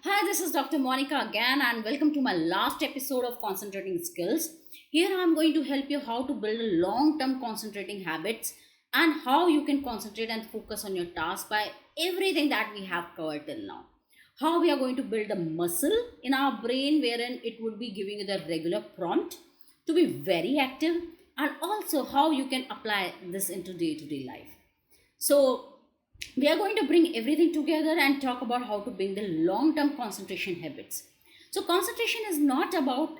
Hi, this is Dr. Monica again, and welcome to my last episode of Concentrating Skills. Here, I'm going to help you how to build a long term concentrating habits and how you can concentrate and focus on your task by everything that we have covered till now. How we are going to build a muscle in our brain, wherein it would be giving you the regular prompt to be very active, and also how you can apply this into day to day life. So, we are going to bring everything together and talk about how to build the long term concentration habits. So, concentration is not about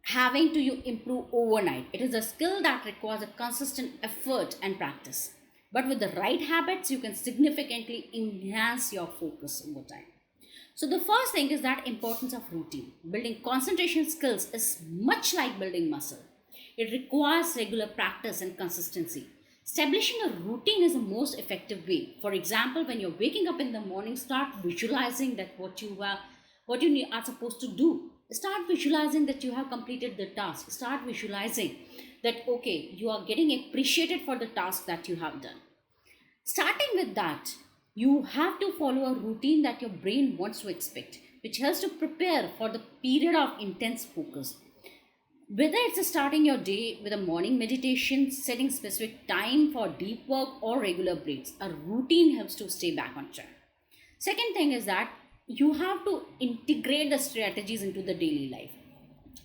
having to you improve overnight, it is a skill that requires a consistent effort and practice. But with the right habits, you can significantly enhance your focus over time. So, the first thing is that importance of routine. Building concentration skills is much like building muscle. It requires regular practice and consistency. Establishing a routine is the most effective way. For example, when you're waking up in the morning, start visualizing that are supposed to do. Start visualizing that you have completed the task. Start visualizing that okay, you are getting appreciated for the task that you have done. Starting with that, you have to follow a routine that your brain wants to expect, which helps to prepare for the period of intense focus. Whether it's starting your day with a morning meditation, setting specific time for deep work or regular breaks, a routine helps to stay back on track. Second thing is that you have to integrate the strategies into the daily life.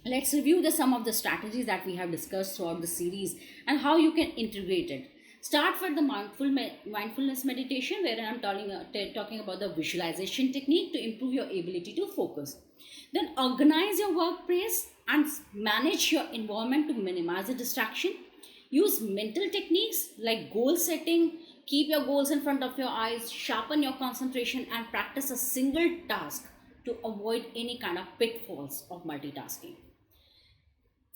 Let's review some of the strategies that we have discussed throughout the series and how you can integrate it. Start with the mindfulness meditation, where I'm talking about the visualization technique to improve your ability to focus. Then organize your workplace and manage your environment to minimize the distraction. Use mental techniques like goal setting, keep your goals in front of your eyes, sharpen your concentration, and practice a single task to avoid any kind of pitfalls of multitasking.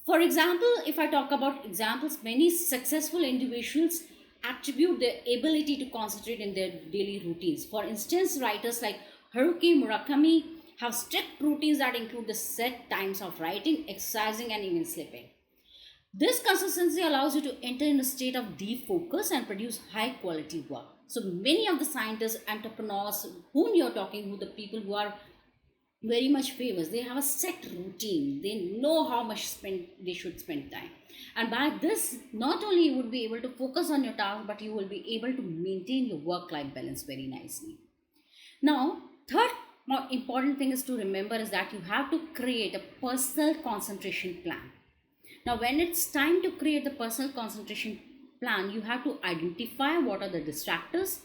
For example, if I talk about examples, many successful individuals attribute their ability to concentrate in their daily routines. For instance, writers like Haruki Murakami have strict routines that include the set times of writing, exercising, and even sleeping. This consistency allows you to enter in a state of deep focus and produce high quality work. So many of the scientists, entrepreneurs whom you're talking, who the people who are very much famous, they have a set routine. They know how much spend they should spend time. And by this, not only you would be able to focus on your task, but you will be able to maintain your work-life balance very nicely. Now, third more important thing is to remember is that you have to create a personal concentration plan. Now, when it's time to create the personal concentration plan, you have to identify what are the distractors,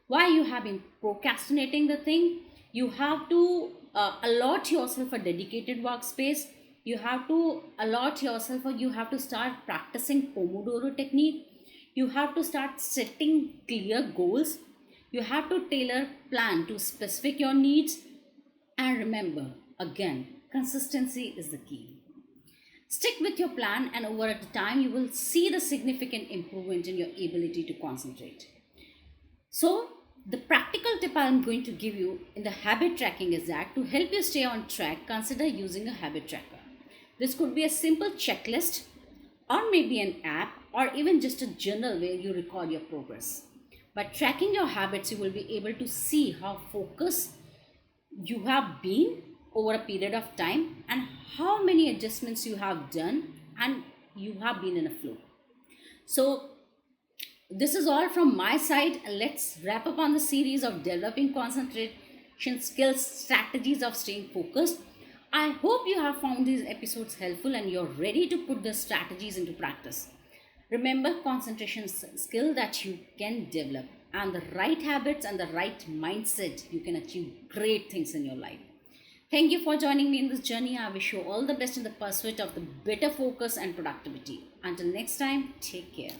why you have been procrastinating the thing. You have to allot yourself a dedicated workspace. You have to allot yourself, or you have to start practicing Pomodoro technique. You have to start setting clear goals. You have to tailor plan to specific your needs. And remember, again, consistency is the key. Stick with your plan, and over time, you will see the significant improvement in your ability to concentrate. So, the practical tip I'm going to give you in the habit tracking is that to help you stay on track, consider using a habit tracker. This could be a simple checklist, or maybe an app, or even just a journal where you record your progress. By tracking your habits, you will be able to see how focused you have been over a period of time and how many adjustments you have done, and you have been in a flow. So, this is all from my side. Let's wrap up on the series of developing concentration skills, strategies of staying focused. I hope you have found these episodes helpful and you're ready to put the strategies into practice. Remember, concentration skill that you can develop, and the right habits and the right mindset, you can achieve great things in your life. Thank you for joining me in this journey. I wish you all the best in the pursuit of the better focus and productivity. Until next time, take care.